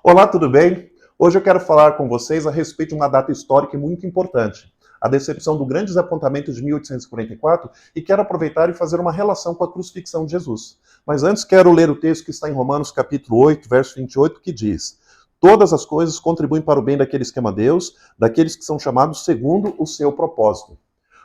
Olá, tudo bem? Hoje eu quero falar com vocês a respeito de uma data histórica muito importante, a decepção do grande desapontamento de 1844, e quero aproveitar e fazer uma relação com a crucifixão de Jesus. Mas antes quero ler o texto que está em Romanos capítulo 8, verso 28, que diz: Todas as coisas contribuem para o bem daqueles que amam a Deus, daqueles que são chamados segundo o seu propósito.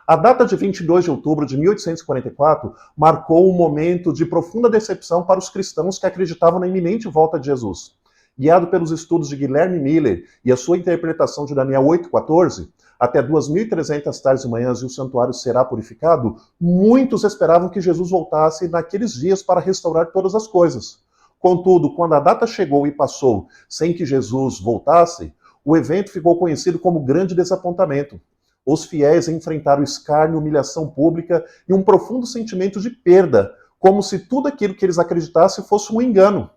A data de 22 de outubro de 1844 marcou um momento de profunda decepção para os cristãos que acreditavam na iminente volta de Jesus. Guiado pelos estudos de Guilherme Miller e a sua interpretação de Daniel 8,14, até 2.300 tardes e manhãs e o santuário será purificado, muitos esperavam que Jesus voltasse naqueles dias para restaurar todas as coisas. Contudo, quando a data chegou e passou sem que Jesus voltasse, o evento ficou conhecido como grande desapontamento. Os fiéis enfrentaram escárnio, humilhação pública e um profundo sentimento de perda, como se tudo aquilo que eles acreditassem fosse um engano.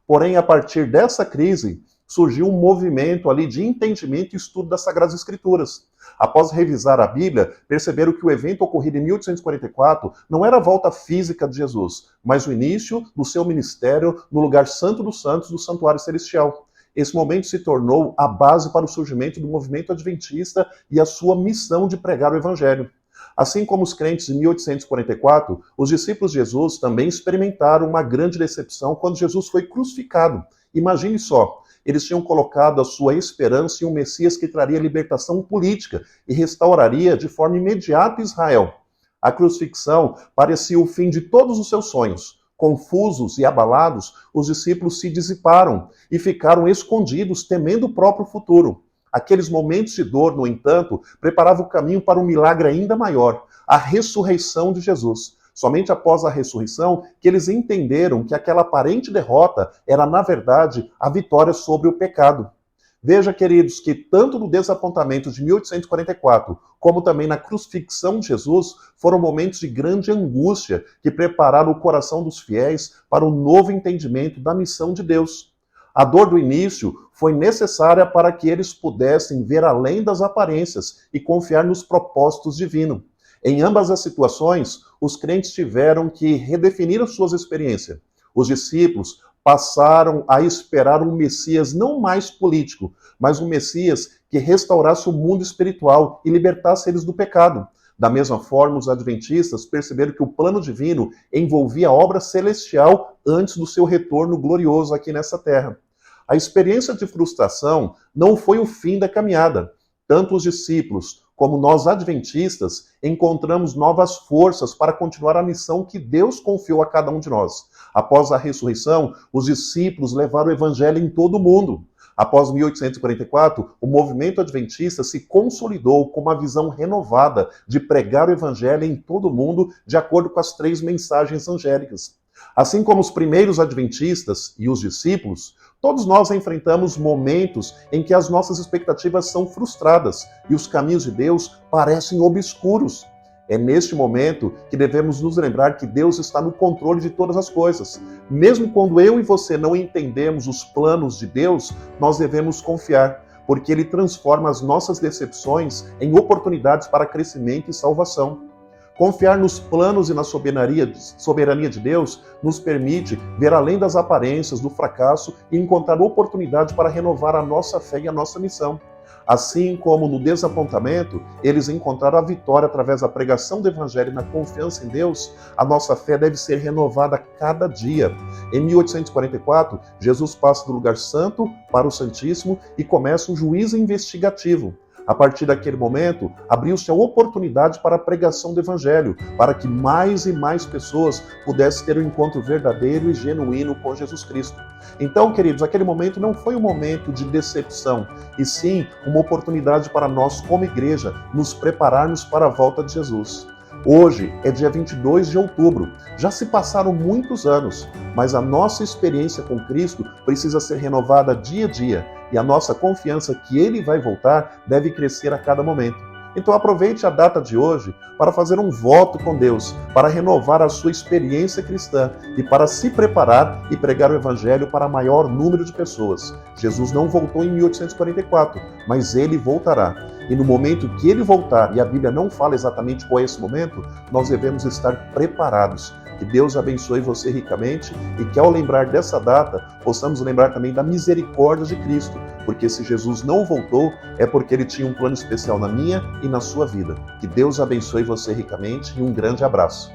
Porém, a partir dessa crise, surgiu um movimento ali de entendimento e estudo das Sagradas Escrituras. Após revisar a Bíblia, perceberam que o evento ocorrido em 1844 não era a volta física de Jesus, mas o início do seu ministério no lugar santo dos santos do santuário celestial. Esse momento se tornou a base para o surgimento do movimento adventista e a sua missão de pregar o Evangelho. Assim como os crentes de 1844, os discípulos de Jesus também experimentaram uma grande decepção quando Jesus foi crucificado. Imagine só, eles tinham colocado a sua esperança em um Messias que traria libertação política e restauraria de forma imediata Israel. A crucifixão parecia o fim de todos os seus sonhos. Confusos e abalados, os discípulos se dissiparam e ficaram escondidos, temendo o próprio futuro. Aqueles momentos de dor, no entanto, preparavam o caminho para um milagre ainda maior, a ressurreição de Jesus. Somente após a ressurreição que eles entenderam que aquela aparente derrota era, na verdade, a vitória sobre o pecado. Veja, queridos, que tanto no desapontamento de 1844, como também na crucifixão de Jesus, foram momentos de grande angústia que prepararam o coração dos fiéis para o novo entendimento da missão de Deus. A dor do início foi necessária para que eles pudessem ver além das aparências e confiar nos propósitos divinos. Em ambas as situações, os crentes tiveram que redefinir as suas experiências. Os discípulos passaram a esperar um Messias não mais político, mas um Messias que restaurasse o mundo espiritual e libertasse eles do pecado. Da mesma forma, os adventistas perceberam que o plano divino envolvia a obra celestial antes do seu retorno glorioso aqui nessa terra. A experiência de frustração não foi o fim da caminhada. Tanto os discípulos como nós adventistas encontramos novas forças para continuar a missão que Deus confiou a cada um de nós. Após a ressurreição, os discípulos levaram o evangelho em todo o mundo. Após 1844, o movimento adventista se consolidou com uma visão renovada de pregar o evangelho em todo o mundo, de acordo com as 3 mensagens angélicas. Assim como os primeiros adventistas e os discípulos, todos nós enfrentamos momentos em que as nossas expectativas são frustradas e os caminhos de Deus parecem obscuros. É neste momento que devemos nos lembrar que Deus está no controle de todas as coisas. Mesmo quando eu e você não entendemos os planos de Deus, nós devemos confiar, porque Ele transforma as nossas decepções em oportunidades para crescimento e salvação. Confiar nos planos e na soberania de Deus nos permite ver além das aparências do fracasso e encontrar oportunidade para renovar a nossa fé e a nossa missão. Assim como no desapontamento, eles encontraram a vitória através da pregação do Evangelho e na confiança em Deus, a nossa fé deve ser renovada a cada dia. Em 1844, Jesus passa do lugar santo para o Santíssimo e começa um juízo investigativo. A partir daquele momento, abriu-se a oportunidade para a pregação do Evangelho, para que mais e mais pessoas pudessem ter um encontro verdadeiro e genuíno com Jesus Cristo. Então, queridos, aquele momento não foi um momento de decepção, e sim uma oportunidade para nós, como igreja, nos prepararmos para a volta de Jesus. Hoje é dia 22 de outubro, já se passaram muitos anos, mas a nossa experiência com Cristo precisa ser renovada dia a dia e a nossa confiança que Ele vai voltar deve crescer a cada momento. Então aproveite a data de hoje para fazer um voto com Deus, para renovar a sua experiência cristã e para se preparar e pregar o Evangelho para maior número de pessoas. Jesus não voltou em 1844, mas Ele voltará. E no momento que Ele voltar, e a Bíblia não fala exatamente qual é esse momento, nós devemos estar preparados. Que Deus abençoe você ricamente e que ao lembrar dessa data, possamos lembrar também da misericórdia de Cristo, porque se Jesus não voltou, é porque Ele tinha um plano especial na minha e na sua vida. Que Deus abençoe você ricamente e um grande abraço.